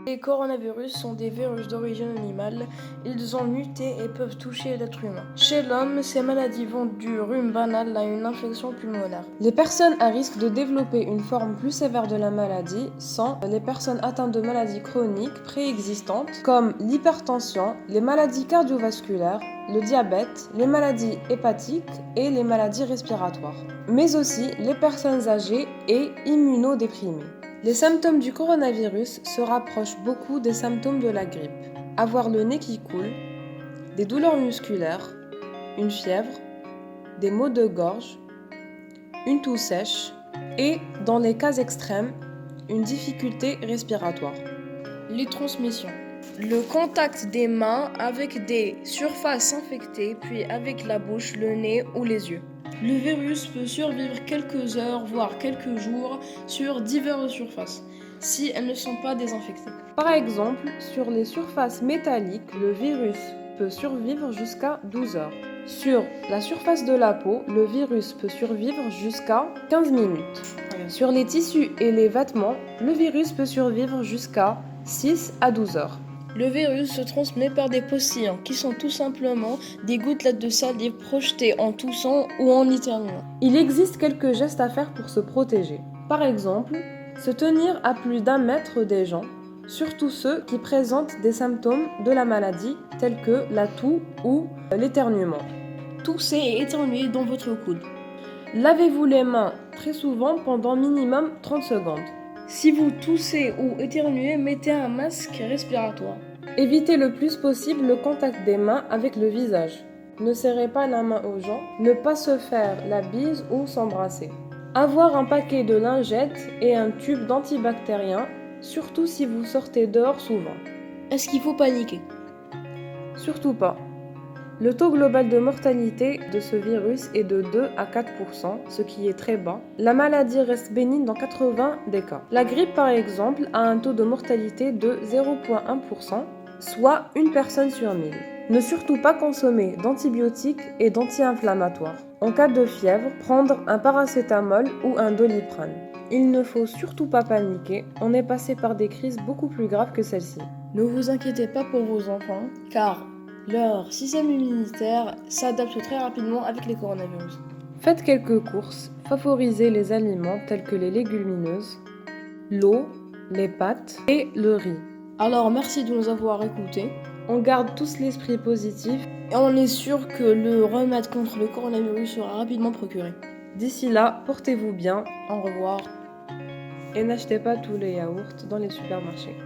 Les coronavirus sont des virus d'origine animale. Ils ont muté et peuvent toucher l'être humain. Chez l'homme, ces maladies vont du rhume banal à une infection pulmonaire. Les personnes à risque de développer une forme plus sévère de la maladie sont les personnes atteintes de maladies chroniques préexistantes comme l'hypertension, les maladies cardiovasculaires, le diabète, les maladies hépatiques et les maladies respiratoires, mais aussi les personnes âgées et immunodéprimées. Les symptômes du coronavirus se rapprochent beaucoup des symptômes de la grippe. Avoir le nez qui coule, des douleurs musculaires, une fièvre, des maux de gorge, une toux sèche et, dans les cas extrêmes, une difficulté respiratoire. Les transmissions. Le contact des mains avec des surfaces infectées, puis avec la bouche, le nez ou les yeux. Le virus peut survivre quelques heures, voire quelques jours, sur diverses surfaces, si elles ne sont pas désinfectées. Par exemple, sur les surfaces métalliques, le virus peut survivre jusqu'à 12 heures. Sur la surface de la peau, le virus peut survivre jusqu'à 15 minutes. Sur les tissus et les vêtements, le virus peut survivre jusqu'à 6 à 12 heures. Le virus se transmet par des postillons, qui sont tout simplement des gouttelettes de salive projetées en toussant ou en éternuant. Il existe quelques gestes à faire pour se protéger. Par exemple, se tenir à plus d'1 mètre des gens, surtout ceux qui présentent des symptômes de la maladie tels que la toux ou l'éternuement. Toussez et éternuez dans votre coude. Lavez-vous les mains très souvent pendant minimum 30 secondes. Si vous toussez ou éternuez, mettez un masque respiratoire. Évitez le plus possible le contact des mains avec le visage. Ne serrez pas la main aux gens, ne pas se faire la bise ou s'embrasser. Avoir un paquet de lingettes et un tube d'antibactérien, surtout si vous sortez dehors souvent. Est-ce qu'il faut paniquer? Surtout pas. Le taux global de mortalité de ce virus est de 2 à 4%, ce qui est très bas. La maladie reste bénigne dans 80 des cas. La grippe, par exemple, a un taux de mortalité de 0,1%, soit une personne sur 1000. Ne surtout pas consommer d'antibiotiques et d'anti-inflammatoires. En cas de fièvre, prendre un paracétamol ou un Doliprane. Il ne faut surtout pas paniquer, on est passé par des crises beaucoup plus graves que celle-ci. Ne vous inquiétez pas pour vos enfants, car leur système immunitaire s'adapte très rapidement avec les coronavirus. Faites quelques courses, favorisez les aliments tels que les légumineuses, l'eau, les pâtes et le riz. Alors merci de nous avoir écoutés. On garde tous l'esprit positif et on est sûr que le remède contre le coronavirus sera rapidement procuré. D'ici là, portez-vous bien. Au revoir. Et n'achetez pas tous les yaourts dans les supermarchés.